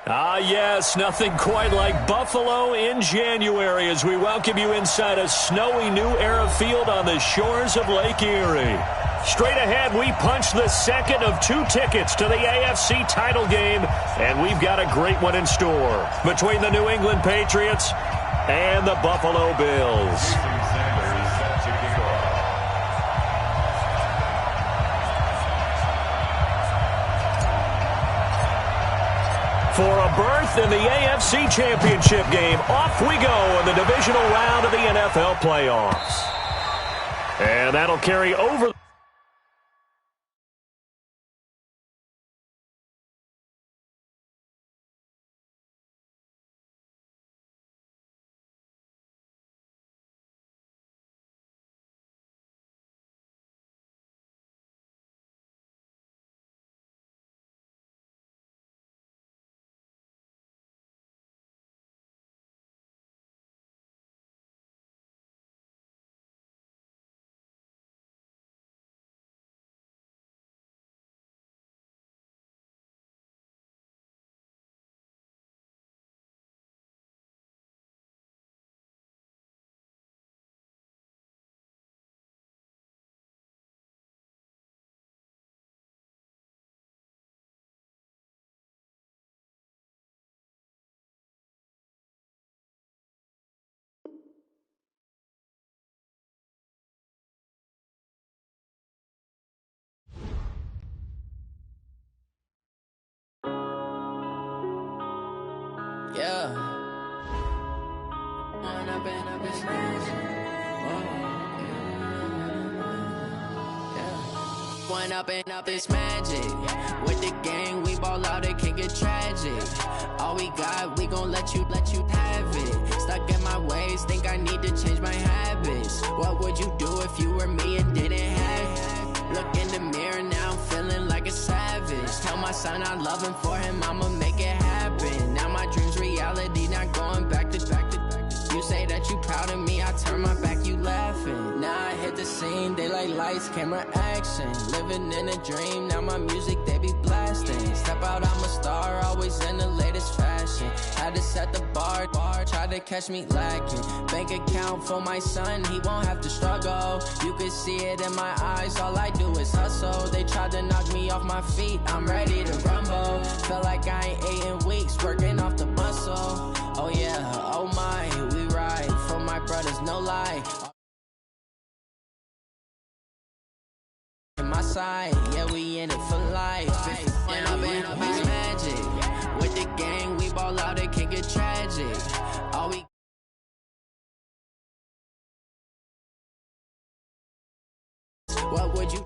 Yes, nothing quite like Buffalo in January as we welcome you inside a snowy New Era field on the shores of Lake Erie. Straight ahead, we punch the second of 2 tickets to the AFC title game, and we've got a great one in store between the New England Patriots and the Buffalo Bills. For a berth in the AFC Championship game, off we go in the divisional round of the NFL playoffs. And that'll carry over. Yeah. One up and up is magic. With the gang, we ball out, it can get tragic. All we got, we gon' let you have it. Stuck in my ways, think I need to change my habits. What would you do if you were me and didn't have it? Look in the mirror now, I'm feeling like a savage. Tell my son I love him, for him I'ma make it happen. Now my dream's reality, not going back to. You say that you proud of me, I turn my back, you laughing. Now I hit the scene, they like lights, camera, action. Living in a dream, now my music, they be blasting. Step out, I'm a star, always in the latest fashion. Had to set the bar, try to catch me lacking. Bank account for my son, he won't have to struggle. You can see it in my eyes, all I do is hustle. They tried to knock me off my feet, I'm ready to rumble. Feel like I ain't ate in weeks, working off the muscle. Oh yeah, oh my, we ride for my brothers, no lie. My side, yeah, we in it for life. When I've been up is magic. With the gang, we ball out, it can get tragic. All we what would you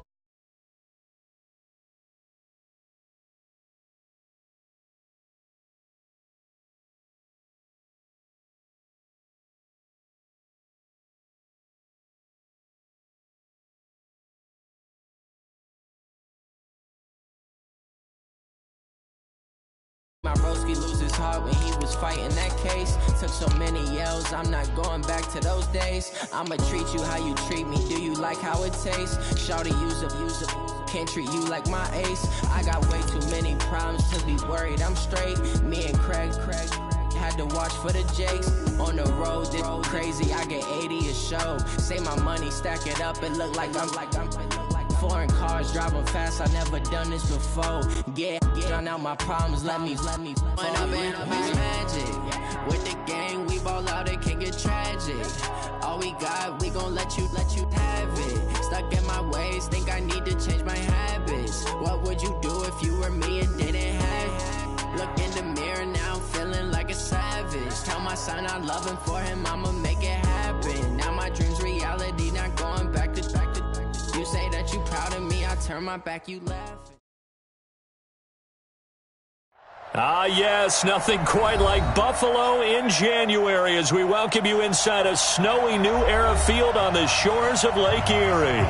My broski lose his heart when he was fighting that case. Took so many yells, I'm not going back to those days. I'ma treat you how you treat me, do you like how it tastes? Shawty, use up, can't treat you like my ace. I got way too many problems to be worried, I'm straight. Me and Craig had to watch for the Jakes. On the road, this crazy, I get 80 a show. Say my money, stack it up, it look like I'm foreign cars, driving fast, I never done this before. Get drown out my problems, let me When I've been up is magic. With the gang, we ball out, it can get tragic. All we got, we gon' let you have it. Stuck in my ways, think I need to change my habits. What would you do if you were me and didn't have it? Look in the mirror now, I'm feeling like a savage. Tell my son I love him, for him I'ma make it happen. Now my dream's reality, not going back to. You say that you proud of me, I turn my back, you laugh. Yes, nothing quite like Buffalo in January as we welcome you inside a snowy New Era field on the shores of Lake Erie.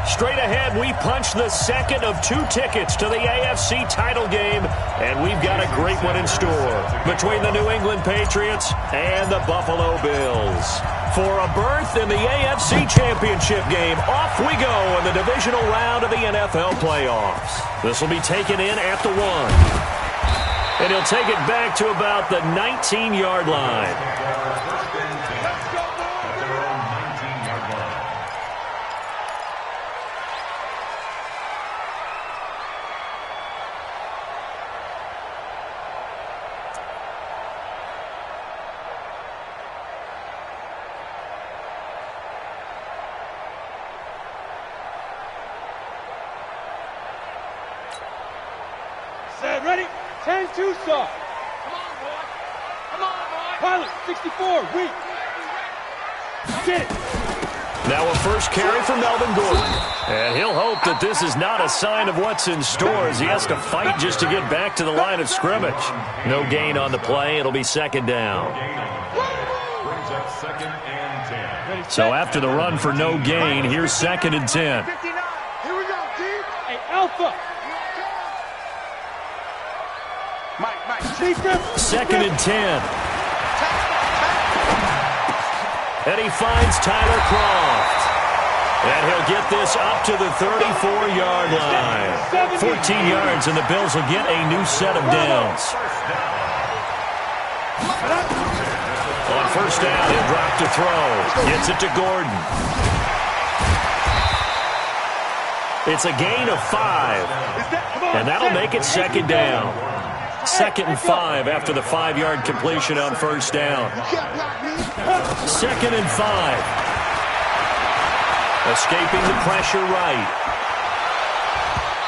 Straight ahead, we punch the second of 2 tickets to the AFC title game, and we've got a great one in store between the New England Patriots and the Buffalo Bills. For a berth in the AFC Championship game, off we go in the divisional round of the NFL playoffs. This will be taken in at the 1. And he'll take it back to about the 19-yard line. Ready? 10-2 stop. Come on, boy. Come on, boy. Pilot, 64, weak. Get it. Now a first carry for Melvin Gordon. And he'll hope that this is not a sign of what's in store as he has to fight just to get back to the line of scrimmage. No gain on the play. It'll be second down. So after the run for no gain, here's second and 10. Here we go, team. Hey, Alpha. Second and 10. And he finds Tyler Croft. And he'll get this up to the 34-yard line. 14 yards, and the Bills will get a new set of downs. On first down, he'll drop to throw. Gets it to Gordon. It's a gain of 5. And that'll make it second down. Second and 5 after the 5-yard completion on first down. Second and 5. Escaping the pressure right.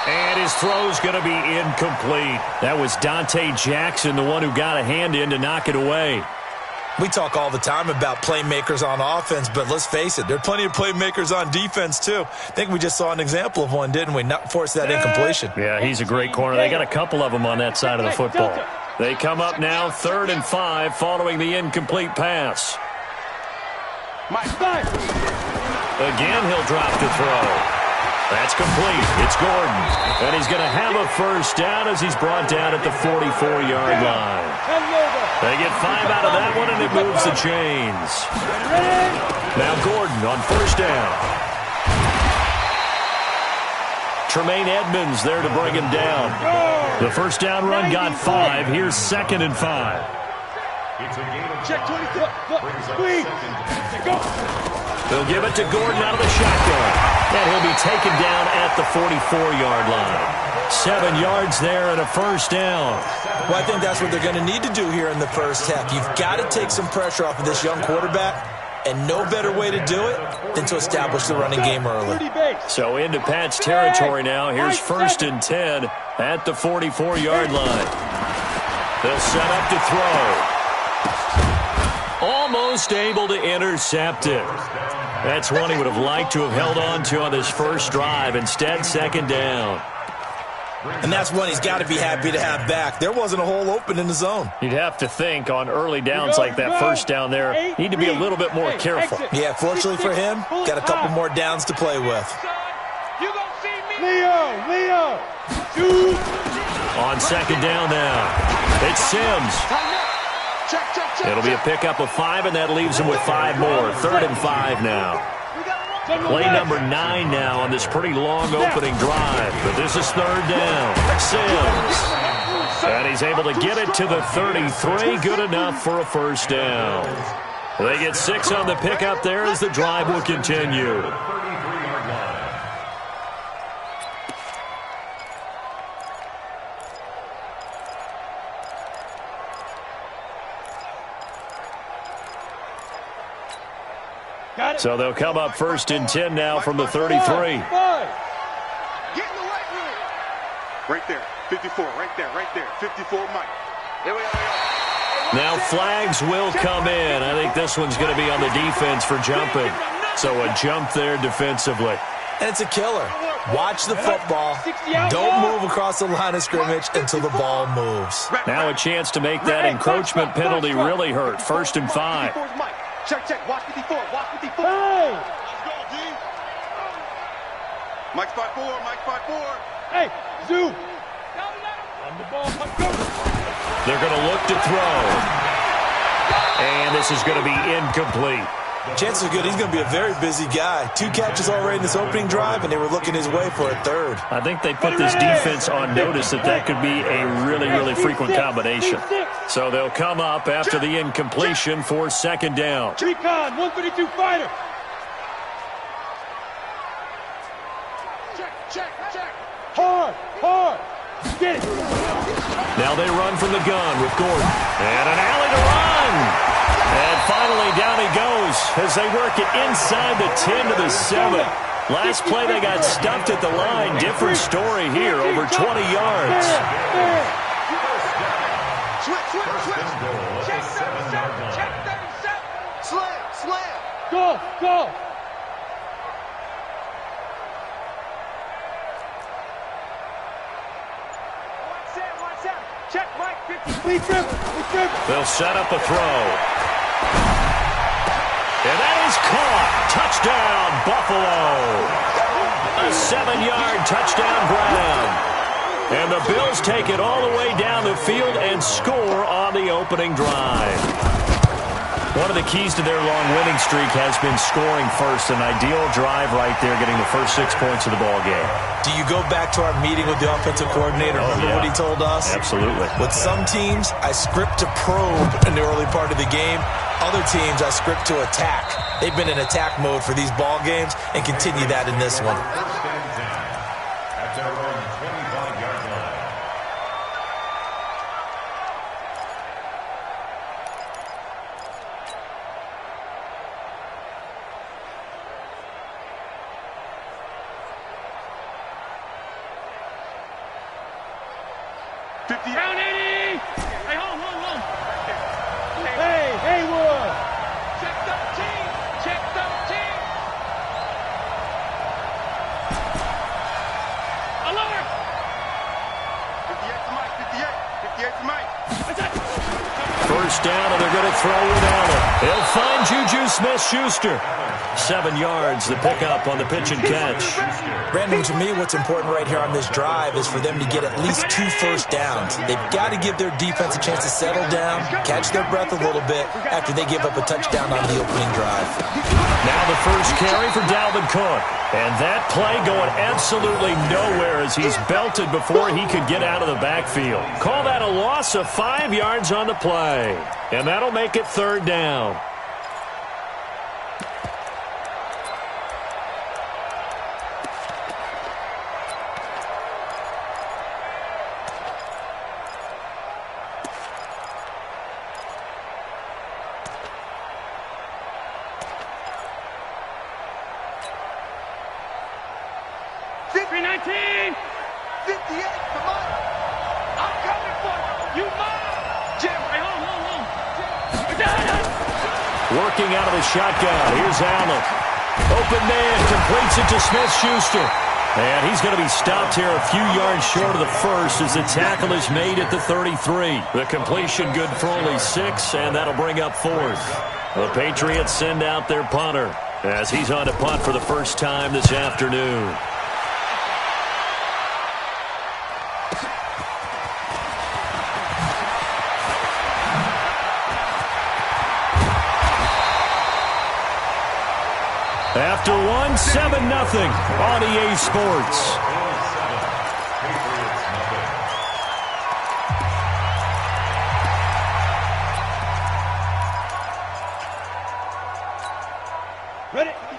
And his throw's going to be incomplete. That was Dante Jackson, the one who got a hand in to knock it away. We talk all the time about playmakers on offense, but let's face it, there are plenty of playmakers on defense, too. I think we just saw an example of one, didn't we? Not force that incompletion. Yeah, he's a great corner. They got a couple of them on that side of the football. They come up now 3rd and 5 following the incomplete pass. Again, he'll drop to throw. That's complete. It's Gordon. And he's going to have a first down as he's brought down at the 44-yard line. They get 5 out of that one, and it moves the chains. Now Gordon on first down. Tremaine Edmonds there to bring him down. The first down run got 5. Here's second and 5. Check 20. They'll give it to Gordon out of the shotgun. And he'll be taken down at the 44-yard line. 7 yards there and a first down. Well, I think that's what they're going to need to do here in the first half. You've got to take some pressure off of this young quarterback, and no better way to do it than to establish the running game early. So into Pat's territory now. Here's first and 10 at the 44-yard line. They'll set up to throw. Almost able to intercept it. That's one he would have liked to have held on to on this first drive. Instead, second down. And that's one he's got to be happy to have back. There wasn't a hole open in the zone. You'd have to think on early downs like that first down there, need to be a little bit more careful. Yeah, fortunately for him, got a couple more downs to play with. Leo. On second down now, it's Sims. It'll be a pickup of 5, and that leaves him with 5 more. 3rd and 5 now. Play number 9 now on this pretty long opening drive. But this is 3rd down. Sims. And he's able to get it to the 33. Good enough for a first down. They get 6 on the pickup there as the drive will continue. So they'll come up 1st and 10 now from the 33. Get in the right room. Right there. 54. Right there. 54, Mike. Here we go. Now flags will come in. I think this one's going to be on the defense for jumping. So a jump there defensively. And it's a killer. Watch the football. Don't move across the line of scrimmage until the ball moves. Now a chance to make that encroachment penalty really hurt. 1st and 5. Check. Watch 54. Hey! Let's go, D. Mike's 5-4. Hey, Zoo. On the ball. They're going to look to throw. And this is going to be incomplete. Chances are good he's going to be a very busy guy. 2 catches already in this opening drive, and they were looking his way for a third. I think they put this defense on notice that could be a really, really frequent combination. So they'll come up after the incompletion for second down. Recon, 132 fighter. Check. Hard. Get it. Now they run from the gun with Gordon. And an alley to run. And finally down he goes as they work it inside the 10 to the 7. Last play they got stuffed at the line. Different story here, over 20 yards. Switch. Check 37. Slam. Go. Check, Mike, 50. We dribble. They'll set up a throw. And that is caught. Touchdown, Buffalo. A 7-yard touchdown ground. And the Bills take it all the way down the field and score on the opening drive. One of the keys to their long winning streak has been scoring first. An ideal drive right there, getting the first 6 points of the ball game. Do you go back to our meeting with the offensive coordinator? Remember what he told us? Absolutely. With some teams, I script to probe in the early part of the game. Other teams, I script to attack. They've been in attack mode for these ball games and continue that in this one. Down 80. Hey, hold. Hey, Haywood. Check 13. Alert. 58 to Mike. First down, and they're going to throw with Allen. He'll find Juju Smith-Schuster. 7 yards, the pickup on the pitch and catch. Brandon, to me, what's important right here on this drive is for them to get at least 2 first downs. They've got to give their defense a chance to settle down, catch their breath a little bit after they give up a touchdown on the opening drive. Now the first carry for Dalvin Cook. And that play going absolutely nowhere as he's belted before he could get out of the backfield. Call that a loss of 5 yards on the play. And that'll make it third down. Working out of the shotgun. Here's Allen. Open man, completes it to Smith-Schuster. And he's going to be stopped here a few yards short of the first as the tackle is made at the 33. The completion good for only 6, and that'll bring up fourth. The Patriots send out their punter as he's on to punt for the first time this afternoon. After 7-0 on EA Sports.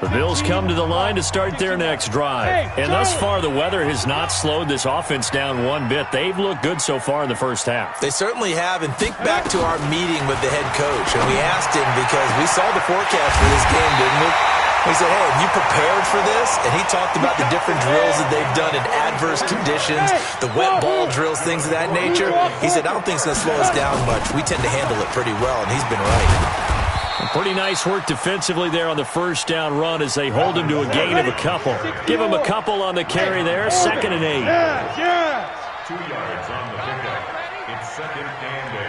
The Bills come to the line to start their next drive. And thus far, the weather has not slowed this offense down one bit. They've looked good so far in the first half. They certainly have. And think back to our meeting with the head coach. And we asked him because we saw the forecast for this game, didn't we? He said, hey, have you prepared for this? And he talked about the different drills that they've done in adverse conditions, the wet ball drills, things of that nature. He said, I don't think it's going to slow us down much. We tend to handle it pretty well, and he's been right. Pretty nice work defensively there on the first down run as they hold him to a gain of a couple. Give him a couple on the carry there, 2nd and 8. 2 yards on the pickup. It's 2nd and 8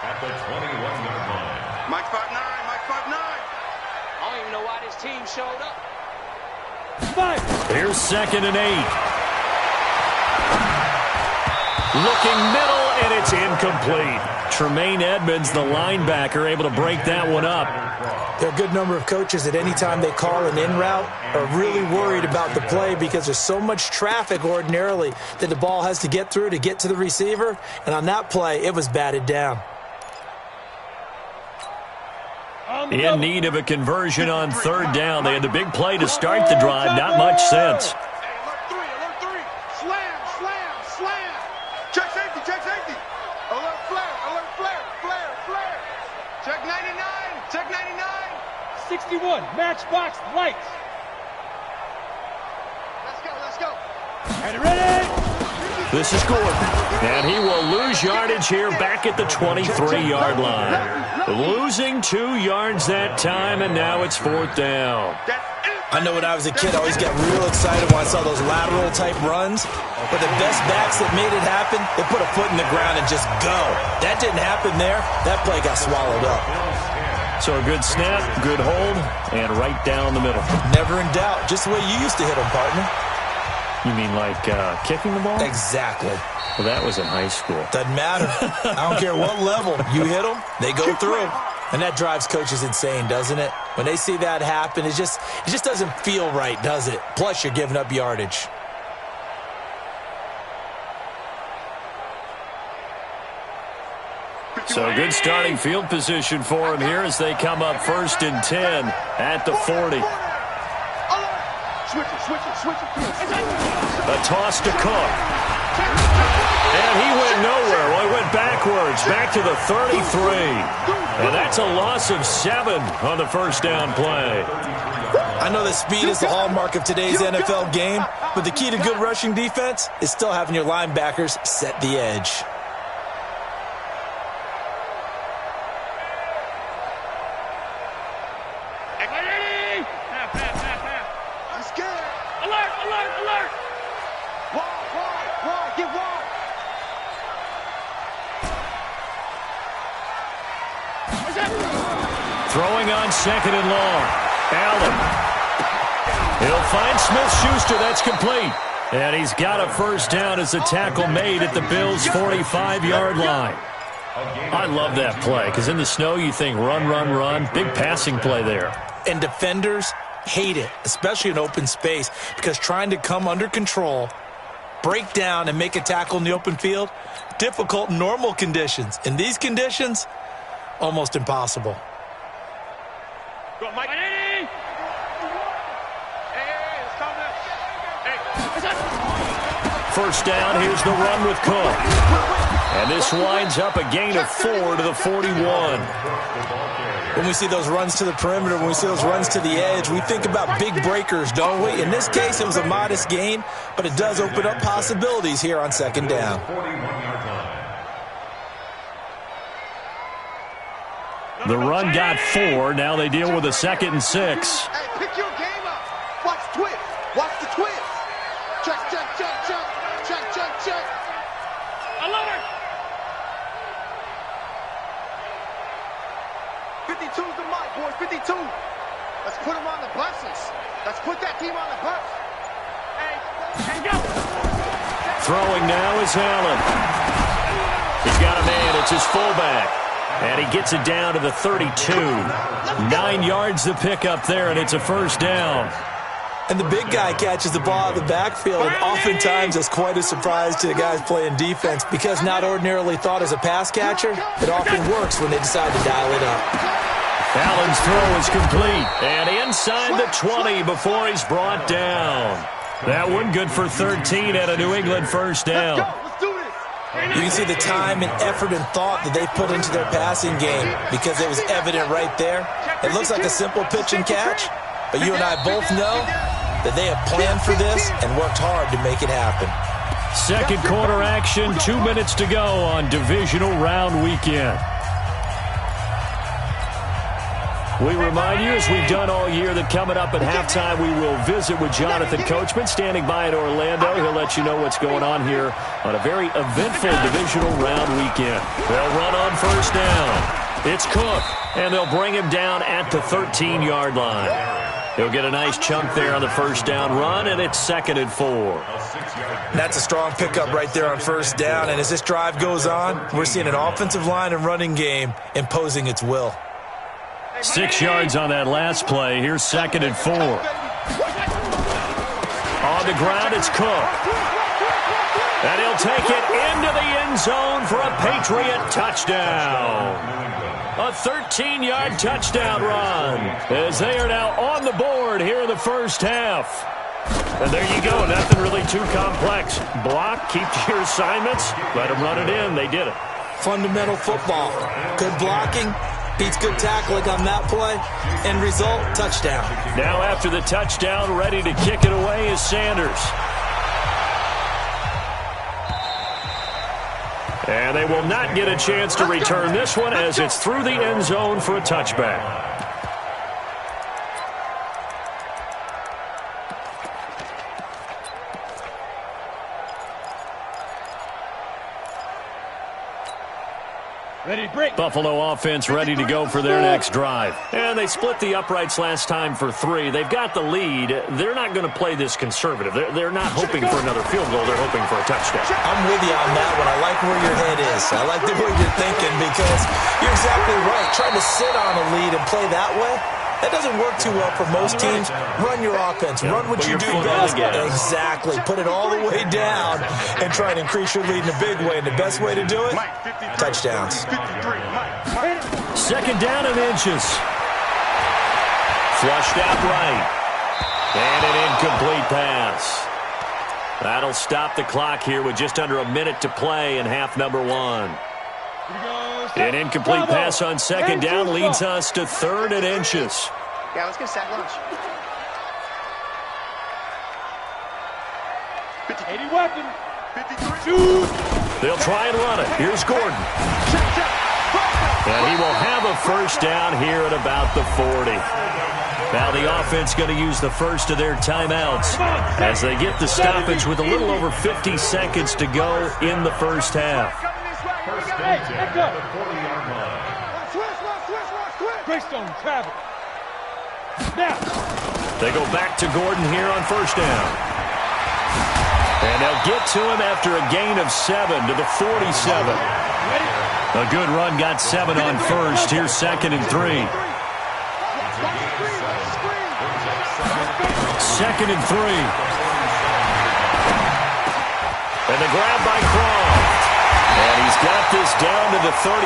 at the 21-yard line. Mike 5'9", Mike 5'9". I don't even know why this team showed up. Here's 2nd and 8. Looking middle, and it's incomplete. Tremaine Edmonds, the linebacker, able to break that one up. There are a good number of coaches that any time they call an in route are really worried about the play because there's so much traffic ordinarily that the ball has to get through to get to the receiver. And on that play, it was batted down. In need of a conversion on third down. They had the big play to start the drive. Not much sense. Alert 3. Slam. Check safety. Alert flare. Check 99. 61, matchbox lights. Let's go. Ready? This is Gordon, and he will lose yardage here back at the 23-yard line. Losing 2 yards that time, and now it's fourth down. I know when I was a kid, I always got real excited when I saw those lateral-type runs. But the best backs that made it happen, they put a foot in the ground and just go. That didn't happen there. That play got swallowed up. So a good snap, good hold, and right down the middle. Never in doubt. Just the way you used to hit them, partner. You mean like kicking the ball? Exactly. Well, that was in high school. Doesn't matter. I don't care what level. You hit them, they go through. And that drives coaches insane, doesn't it? When they see that happen, it just doesn't feel right, does it? Plus, you're giving up yardage. So a good starting field position for him here as they come up 1st and 10 at the 40. Switch it. A toss to Cook. And he went nowhere. Well, he went backwards, back to the 33. And that's a loss of 7 on the first down play. I know that speed is the hallmark of today's NFL game, but the key to good rushing defense is still having your linebackers set the edge. Alert! Wide, get wide. Throwing on 2nd and long. Allen. He'll find Smith-Schuster. That's complete. And he's got a first down as the tackle made at the Bills' 45-yard line. I love that play because in the snow you think run. Big passing play there. And defenders hate it, especially in open space, because trying to come under control, break down, and make a tackle in the open field, difficult in normal conditions. In these conditions, almost impossible. Go on, Mike. Hey, let's calm down. First down, here's the run with Cook. And this winds up a gain of 4 to the 41. When we see those runs to the perimeter, when we see those runs to the edge, we think about big breakers, don't we? In this case, it was a modest gain, but it does open up possibilities here on 2nd down. The run got 4. Now they deal with a 2nd and 6. Hey, pick your game up. Watch the twist. Check. Alert! 52's the mark, boys. 52. Let's put him on the buses. Let's put that team on the bus. Hey, go. Throwing now is Allen. He's got a man. It's his fullback. And he gets it down to the 32. 9 yards to pick up there, and it's a first down. And the big guy catches the ball out of the backfield, and oftentimes it's quite a surprise to the guys playing defense because not ordinarily thought as a pass catcher, it often works when they decide to dial it up. Allen's throw is complete, and inside the 20 before he's brought down. That one good for 13 at a New England first down. Let's do this. You can see the time and effort and thought that they put into their passing game because it was evident right there. It looks like a simple pitch and catch, but you and I both know that they have planned for this and worked hard to make it happen. Second quarter action, 2 minutes to go on divisional round weekend. We remind you, as we've done all year, that coming up at halftime, we will visit with Jonathan Coachman, standing by in Orlando. He'll let you know what's going on here on a very eventful divisional round weekend. They'll run on first down. It's Cook, and they'll bring him down at the 13-yard line. He'll get a nice chunk there on the first down run, and it's 2nd and 4. That's a strong pickup right there on first down, and as this drive goes on, we're seeing an offensive line and running game imposing its will. 6 yards on that last play. Here's 2nd and 4. On the ground, it's Cook. And he'll take it into the end zone for a Patriot touchdown. A 13-yard touchdown run as they are now on the board here in the first half. And there you go. Nothing really too complex. Block, keep to your assignments, let them run it in. They did it. Fundamental football. Good blocking. Beats good tackling on that play. End result, touchdown. Now after the touchdown, ready to kick it away is Sanders. And they will not get a chance to return this one as it's through the end zone for a touchback. Ready to break. Buffalo offense ready to go for their next drive. And they split the uprights last time for 3. They've got the lead. They're not going to play this conservative. They're not hoping for another field goal. They're hoping for a touchdown. I'm with you on that one. I like where your head is. I like the way you're thinking because you're exactly right. Trying to sit on a lead and play that way, that doesn't work too well for most teams. Run your offense. Run what you do best. Exactly. Put it all the way down and try and increase your lead in a big way. And the best way to do it, touchdowns. 2nd down and inches. Flushed out right. And an incomplete pass. That'll stop the clock here with just under a minute to play in half number 1. An incomplete pass on 2nd down leads us to 3rd and inches. Yeah, let's get sack lunch. 80 weapon. 53. They'll try and run it. Here's Gordon. And he will have a first down here at about the 40. Now the offense going to use the first of their timeouts as they get the stoppage with a little over 50 seconds to go in the first half. Hey, let's go. Greystone, travel. Now. They go back to Gordon here on first down. And they'll get to him after a gain of 7 to the 47. A good run got 7 on first. Here's 2nd and 3. 2nd and 3. And the grab by Croft. And he's got this down to the 35.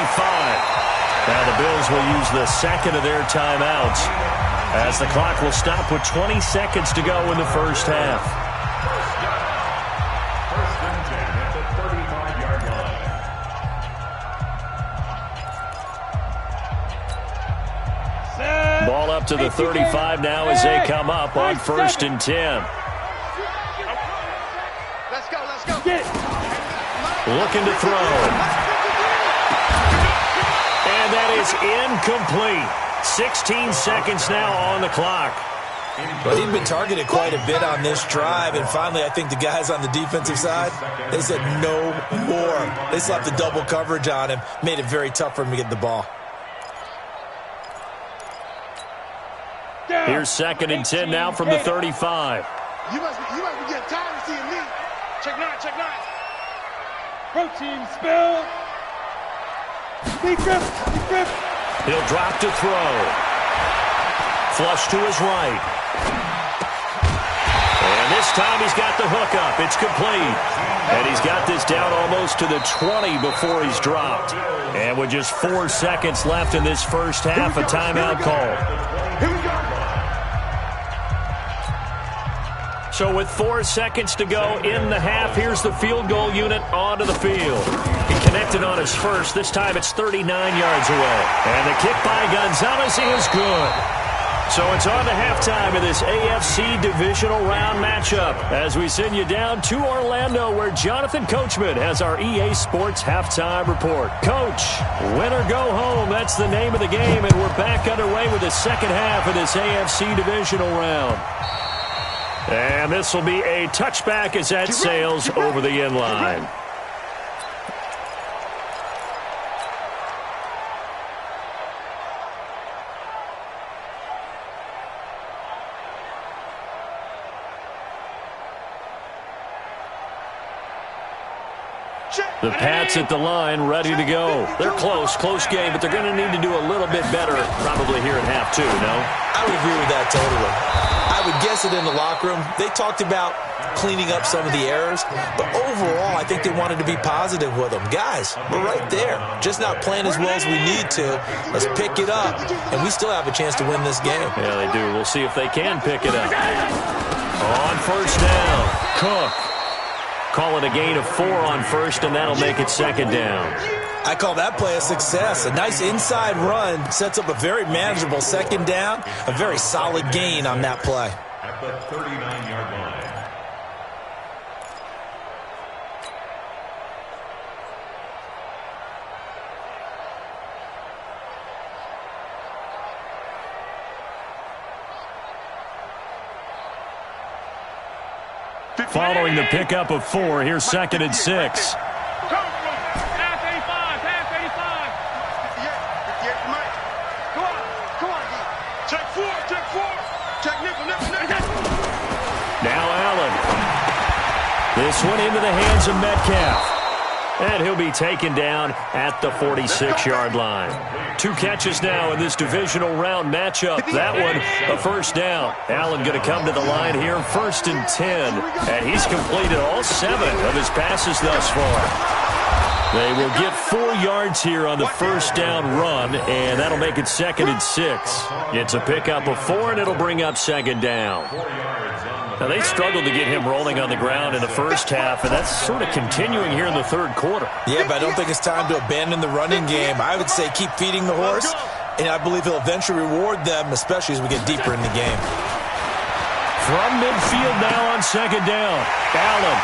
Now the Bills will use the 2nd of their timeouts as the clock will stop with 20 seconds to go in the first half. First and 10 at the 35-yard line. Ball up to the 35 now as they come up on 1st and 10. Let's go, let's go. Looking to throw. And that is incomplete. 16 seconds now on the clock. But he'd been targeted quite a bit on this drive, and finally I think the guys on the defensive side, they said no more. They slapped the double coverage on him, made it very tough for him to get the ball. Here's 2nd and 10 now from the 35. You must be getting tired of seeing me. Check 9, check 9. Protein spill. Deep grip. He'll drop to throw. Flush to his right. And this time he's got the hook up. It's complete. And he's got this down almost to the 20 before he's dropped. And with just 4 seconds left in this first half, a timeout call. Here we go. So with 4 seconds to go in the half, here's the field goal unit onto the field. He connected on his first. This time it's 39 yards away. And the kick by Gonzalez is good. So it's on to halftime of this AFC divisional round matchup as we send you down to Orlando where Jonathan Coachman has our EA Sports halftime report. Coach, win or go home, that's the name of the game, and we're back underway with the second half of this AFC divisional round. And this will be a touchback as that sails over the end line. The Pats at the line, ready to go. They're close game, but they're going to need to do a little bit better probably here at half 2, no? I would agree with that totally. I would guess it in the locker room. They talked about cleaning up some of the errors, but overall, I think they wanted to be positive with them. Guys, we're right there. Just not playing as well as we need to. Let's pick it up, and we still have a chance to win this game. Yeah, they do. We'll see if they can pick it up. On first down, Cook. Call it a gain of 4 on first, and that'll make it second down. I call that play a success. A nice inside run sets up a very manageable second down. A very solid gain on that play. At the 39-yard line. Following the pickup of 4, here's second and 6. Pass 85, pass 85. Yeah, Mike. Come on, check 4. Check nickel. Now Allen. This one into the hands of Metcalf. And he'll be taken down at the 46-yard line. 2 catches now in this divisional round matchup. That one, a first down. Allen going to come to the line here, 1st and 10. And he's completed all 7 of his passes thus far. They will get 4 yards here on the first down run, and that'll make it second and 6. It's a pickup of 4, and it'll bring up second down. Now, they struggled to get him rolling on the ground in the first half, and that's sort of continuing here in the third quarter. Yeah, but I don't think it's time to abandon the running game. I would say keep feeding the horse, and I believe he'll eventually reward them, especially as we get deeper in the game. From midfield now on second down, Allen.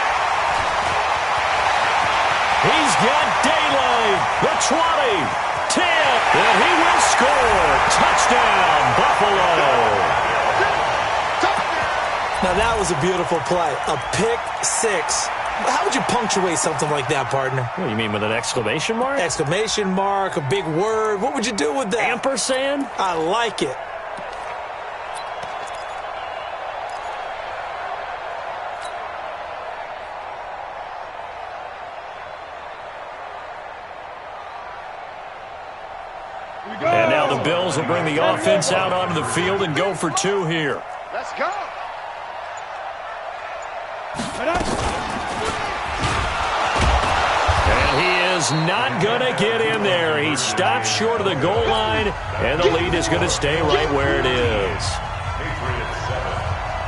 He's got daylight. The 20, 10, and he will score. Touchdown, Buffalo. Now, that was a beautiful play. A pick 6. How would you punctuate something like that, partner? What do you mean, with an exclamation mark? Exclamation mark, a big word. What would you do with that? Ampersand? I like it. And now the Bills will bring the offense out onto the field and go for 2 here. Let's go. And he is not going to get in there. He stops short of the goal line, and the lead is going to stay right where it is.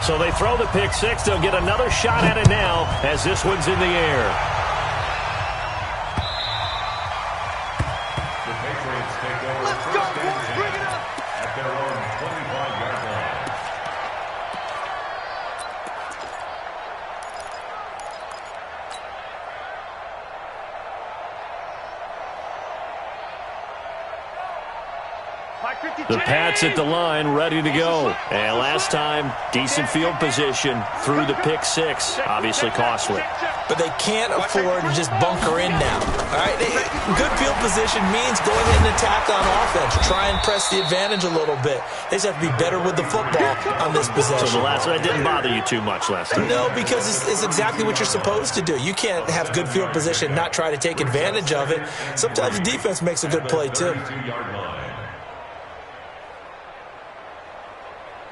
So they throw the pick 6. They'll get another shot at it now as this one's in the air. The Patriots take over first and 10 at their own 25-yard line. The Pats at the line, ready to go. And last time, decent field position through the pick 6. Obviously costly. But they can't afford to just bunker in now. All right? Good field position means go ahead and attack on offense. Try and press the advantage a little bit. They just have to be better with the football on this possession. So the last one didn't bother you too much last time? No, because it's exactly what you're supposed to do. You can't have good field position, not try to take advantage of it. Sometimes the defense makes a good play, too.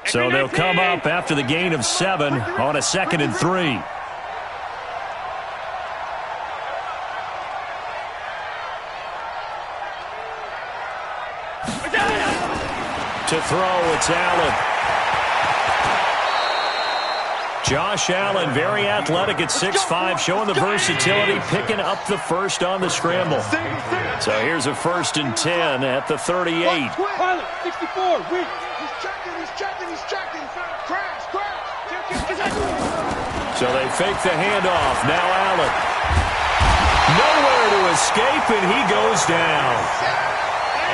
So they'll come up after the gain of 7 on a 2nd and 3. To throw, it's Allen. Josh Allen, very athletic at 6'5", showing the versatility, picking up the first on the scramble. So here's a 1st and 10 at the 38. Pilot, 64, weak. He's checking. Crash. So they fake the handoff. Now Allen. Nowhere to escape, and he goes down.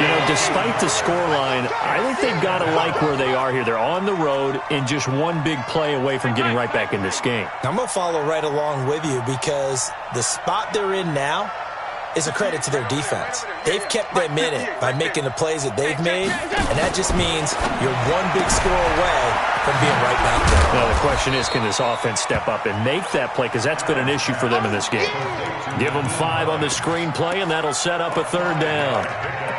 You know, despite the scoreline, I think they've got to like where they are here. They're on the road and just one big play away from getting right back in this game. I'm going to follow right along with you because the spot they're in now is a credit to their defense. They've kept them in it by making the plays that they've made, and that just means you're one big score away from being right back there. Well, the question is, can this offense step up and make that play? Because that's been an issue for them in this game. Give them 5 on the screenplay, and that'll set up a 3rd down.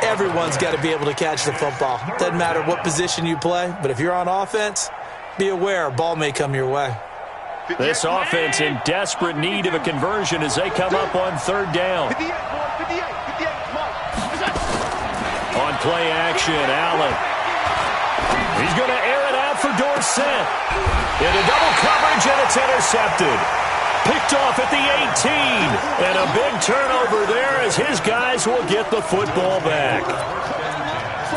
Everyone's got to be able to catch the football. Doesn't matter what position you play, but if you're on offense, be aware a ball may come your way. This offense in desperate need of a conversion as they come up on 3rd down. On play action, Allen. He's going to air it out for Dorsett. Into double coverage, and it's intercepted. Picked off at the 18. And a big turnover there as his guys will get the football back.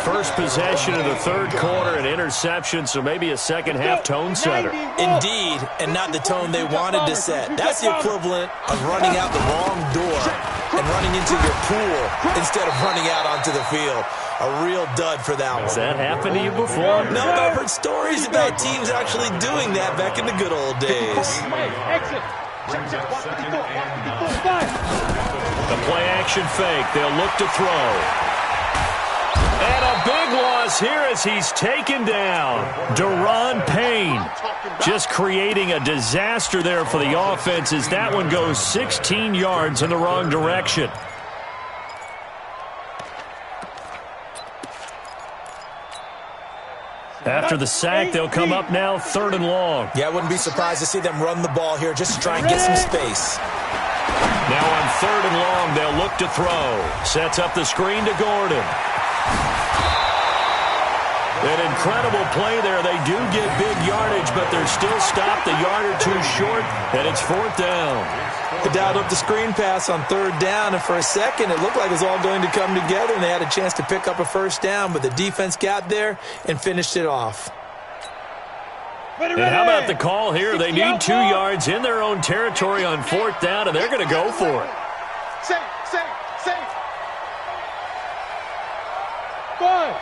First possession of the 3rd quarter, an interception, so maybe a second-half tone setter. Indeed, and not the tone they wanted to set. That's the equivalent of running out the wrong door and running into your pool instead of running out onto the field. A real dud for that one. Has that happened to you before? No, I've heard stories about teams actually doing that back in the good old days. The play-action fake. They'll look to throw. And a big loss here as he's taken down. Deron Payne just creating a disaster there for the offense as that one goes 16 yards in the wrong direction. After the sack, they'll come up now 3rd and long. Yeah, I wouldn't be surprised to see them run the ball here just to try and get some space. Now on 3rd and long, they'll look to throw. Sets up the screen to Gordon. An incredible play there. They do get big yardage, but they're still stopped a yard or 2 short, and it's 4th down. They dialed up the screen pass on 3rd down, and for a second it looked like it was all going to come together, and they had a chance to pick up a 1st down, but the defense got there and finished it off. And how about the call here? They need 2 yards in their own territory on 4th down, and they're going to go for it. Safe. 5.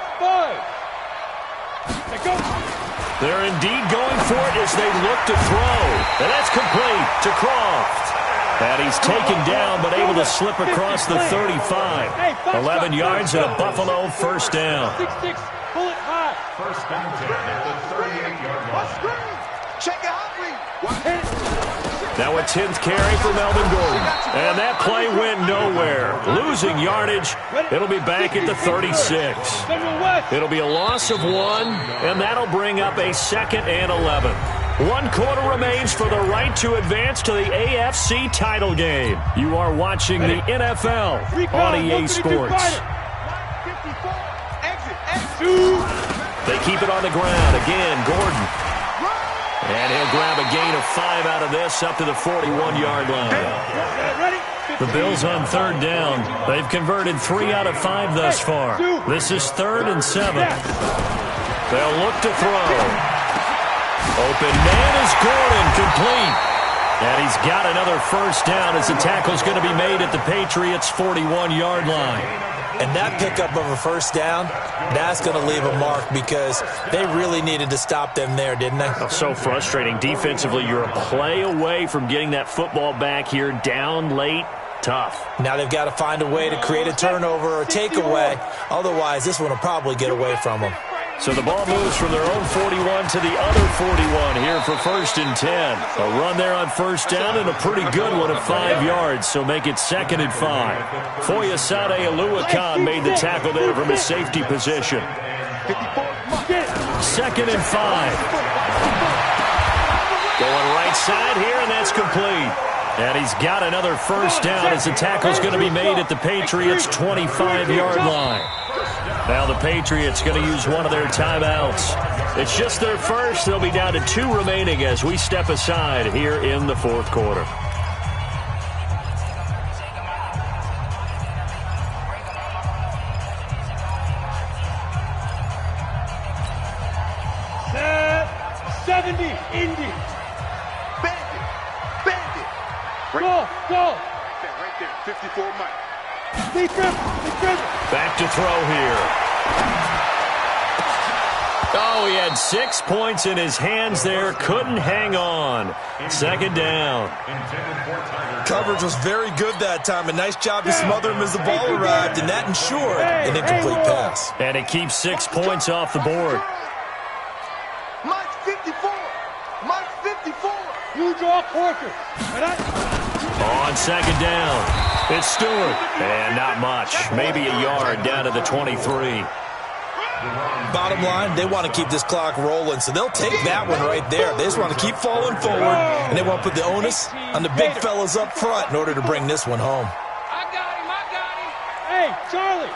They're indeed going for it as they look to throw. And that's complete to Croft. And he's taken down but able to slip across the 35. 11 yards and a Buffalo 1st down. 6-6, pull it high. 1st down at the 38-yard line. Check it out, Now a 10th carry for Melvin Gordon. And that play went nowhere. Losing yardage. It'll be back at the 36. It'll be a loss of 1, and that'll bring up a 2nd and 11. 1 quarter remains for the right to advance to the AFC title game. You are watching the NFL on EA Sports. They keep it on the ground. Again, Gordon. And he'll grab a gain of 5 out of this up to the 41-yard line. The Bills on 3rd down. They've converted 3 out of 5 thus far. This is 3rd and 7. They'll look to throw. Open man is Gordon, complete. And he's got another 1st down as the tackle's going to be made at the Patriots' 41-yard line. And that pickup of a 1st down, that's going to leave a mark because they really needed to stop them there, didn't they? So frustrating. Defensively, you're a play away from getting that football back here down late. Tough. Now they've got to find a way to create a turnover or takeaway. Otherwise, this one will probably get away from them. So the ball moves from their own 41 to the other 41 here for 1st and 10. A run there on 1st down and a pretty good one of 5 yards, so make it 2nd and 5. Foyesade Oluwakan made the tackle there from his safety position. 2nd and 5. Going right side here, and that's complete. And he's got another 1st down as the tackle's going to be made at the Patriots' 25-yard line. Now the Patriots going to use one of their timeouts. It's just their first. They'll be down to 2 remaining as we step aside here in the 4th quarter. Set 70, Indy. Bandit. Go. Right there, 54 Mike. Back to throw here. Oh, he had 6 points in his hands there. Couldn't hang on. 2nd down. Coverage was very good that time. A nice job to smother him as the ball arrived, and that ensured an incomplete pass. And it keeps 6 points off the board. Mike's 54. Mike's 54. You draw Corker. On second down, it's Stewart. And not much. Maybe a yard down to the 23. Bottom line, they want to keep this clock rolling, so they'll take that one right there. They just want to keep falling forward, and they want to put the onus on the big fellas up front in order to bring this one home. I got him. Hey, Charlie.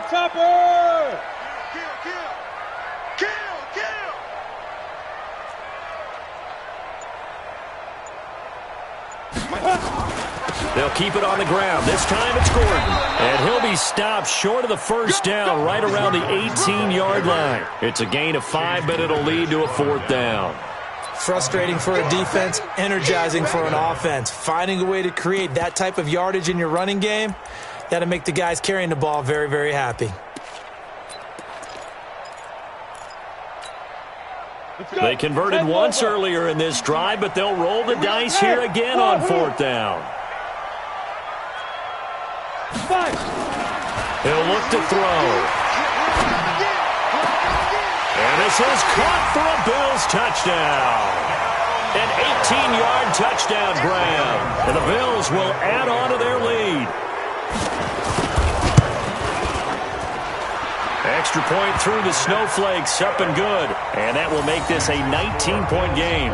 Topper. Kill. They'll keep it on the ground. This time it's Gordon. And he'll be stopped short of the first down right around the 18-yard line. It's a gain of 5, but it'll lead to a 4th down. Frustrating for a defense, energizing for an offense. Finding a way to create that type of yardage in your running game, that'll make the guys carrying the ball very, very happy. They converted once earlier in this drive, but they'll roll the dice here again on 4th down. He'll look to throw. And this is caught for a Bills touchdown. An 18-yard touchdown grab. And the Bills will add on to their lead. Extra point through the snowflakes, up and good. And that will make this a 19-point game.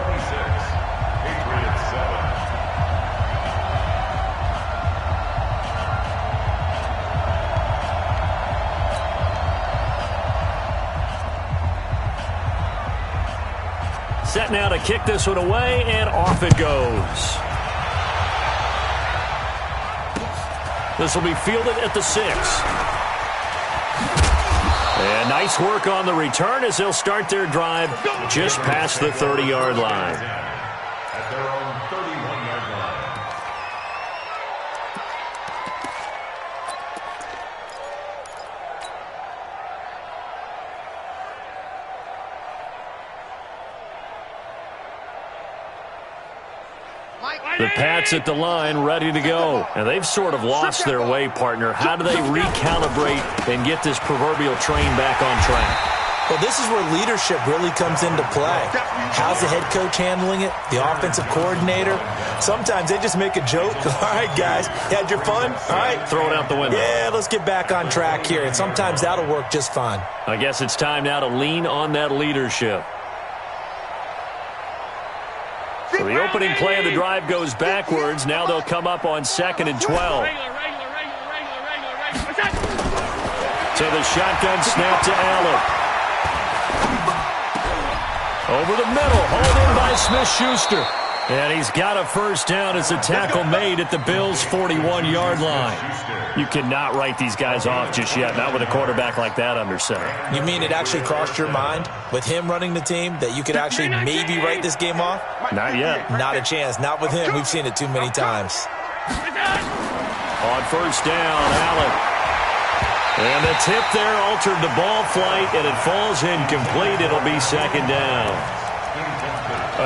Set now to kick this one away, and off it goes. This will be fielded at the 6. And nice work on the return as they'll start their drive just past the 30-yard line. At their own 31-yard line. The Pats at the line, ready to go. And they've sort of lost their way, partner. How do they recalibrate and get this proverbial train back on track? Well, this is where leadership really comes into play. How's the head coach handling it? The offensive coordinator? Sometimes they just make a joke. All right, guys, you had your fun? All right. Throw it out the window. Yeah, let's get back on track here. And sometimes that'll work just fine. I guess it's time now to lean on that leadership. So the opening play of the drive goes backwards. Now they'll come up on 2nd and 12. So the shotgun snap to Allen. Over the middle, hauled in by Smith-Schuster. And he's got a first down as a tackle made at the Bills' 41-yard line. You cannot write these guys off just yet, not with a quarterback like that under center. You mean it actually crossed your mind with him running the team that you could actually maybe write this game off? Not yet. Not a chance. Not with him. We've seen it too many times. On first down, Allen. And the tip there altered the ball flight, and it falls incomplete. It'll be 2nd down.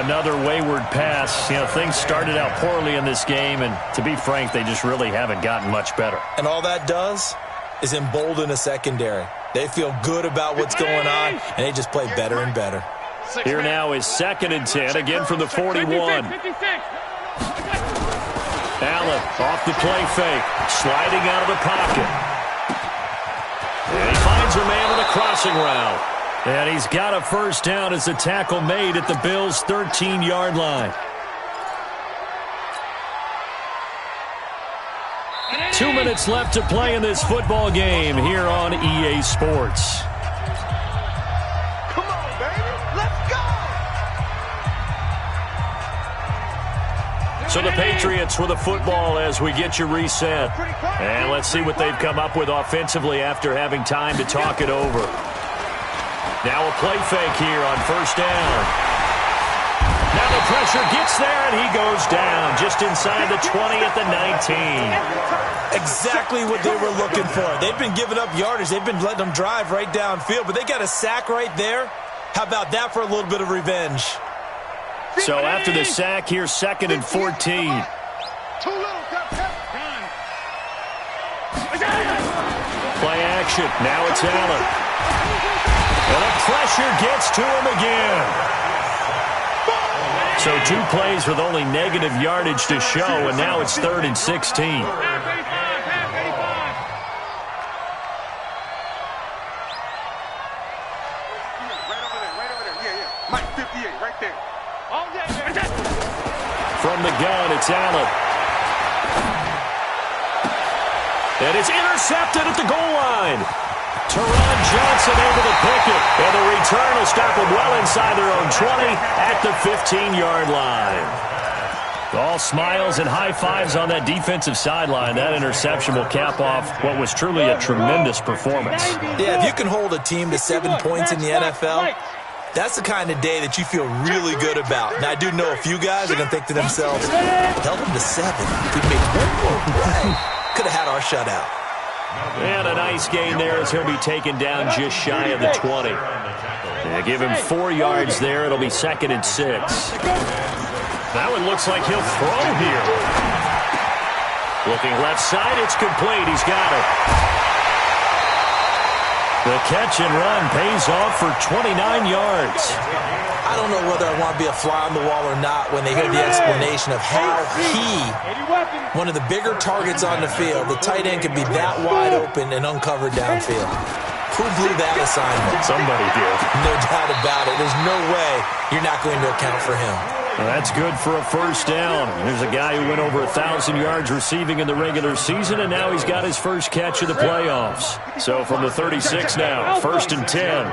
Another wayward pass. You know, things started out poorly in this game, and to be frank, they just really haven't gotten much better. And all that does is embolden a secondary. They feel good about what's going on, and they just play better and better. Here now is 2nd and 10, again from the 41. Allen off the play fake, sliding out of the pocket. And he finds a man with a crossing route. And he's got a first down as the tackle made at the Bills' 13-yard line. 2 minutes left to play in this football game here on EA Sports. Come on, baby. Let's go. So the Patriots with a football as we get you reset. And let's see what they've come up with offensively after having time to talk it over. Now a play fake here on first down. Now the pressure gets there, and he goes down just inside the 20 at the 19. Exactly what they were looking for. They've been giving up yardage. They've been letting them drive right downfield, but they got a sack right there. How about that for a little bit of revenge? So after the sack here, 2nd and 14. Too little. Play action. Now it's Allen. And the pressure gets to him again. So 2 plays with only negative yardage to show, and now it's 3rd and 16. From the gun, it's Allen. And it's intercepted at the goal line. Teron Johnson able to pick it. And the return will stop them well inside their own 20 at the 15-yard line. All smiles and high fives on that defensive sideline. That interception will cap off what was truly a tremendous performance. Yeah, if you can hold a team to 7 points in the NFL, that's the kind of day that you feel really good about. Now, I do know a few guys are going to think to themselves, held them to 7. We made 1 more play. Could have had our shutout. And a nice gain there as he'll be taken down just shy of the 20. They give him 4 yards there. It'll be 2nd and 6. That one looks like he'll throw here. Looking left side, it's complete. He's got it. The catch and run pays off for 29 yards. I don't know whether I want to be a fly on the wall or not when they hear the explanation of how one of the bigger targets on the field, the tight end can be that wide open and uncovered downfield. Who blew that assignment? Somebody did. No doubt about it. There's no way you're not going to account for him. Well, that's good for a first down. There's a guy who went over 1,000 yards receiving in the regular season, and now he's got his first catch of the playoffs. So from the 36 now, 1st and 10.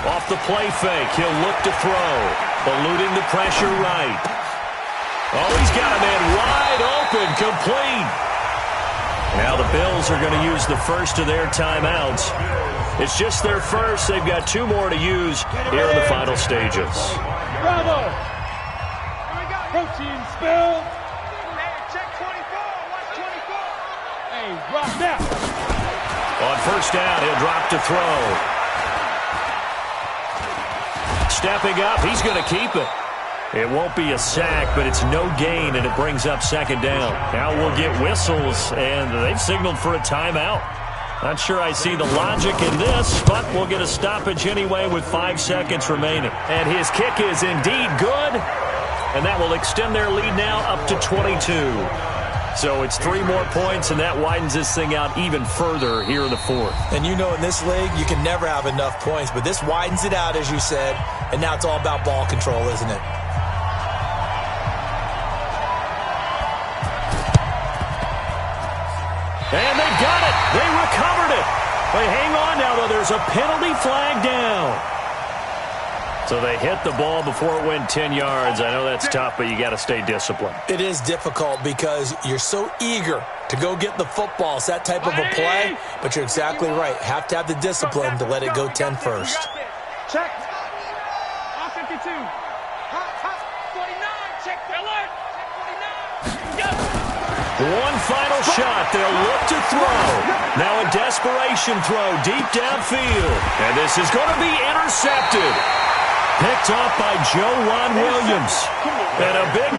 Off the play fake, he'll look to throw. Eluding the pressure right. Oh, he's got a man wide open, complete. Now the Bills are going to use the first of their timeouts. It's just their first. They've got 2 more to use here in the final stages. Bravo! Protein spill. Check 24. Watch 24. Hey, drop that. On first down, he'll drop to throw. Stepping up, he's going to keep it. It won't be a sack, but it's no gain, and it brings up 2nd down. Now we'll get whistles, and they've signaled for a timeout. Not sure I see the logic in this, but we'll get a stoppage anyway with 5 seconds remaining. And his kick is indeed good, and that will extend their lead now up to 22. So it's 3 more points, and that widens this thing out even further here in the 4th. And you know in this league, you can never have enough points, but this widens it out, as you said, and now it's all about ball control, isn't it? And they got it. They recovered it. They hang on now, though. There's a penalty flag down. So they hit the ball before it went 10 yards. I know that's tough, but you got to stay disciplined. It is difficult because you're so eager to go get the football. It's that type of a play, but you're exactly right. Have to have the discipline to let it go 10 first. Check. 52. 49. Check. Alert. 49. One final shot. They'll look to throw. Now a desperation throw deep downfield. And this is going to be intercepted. Picked off by Joe Williams. And a big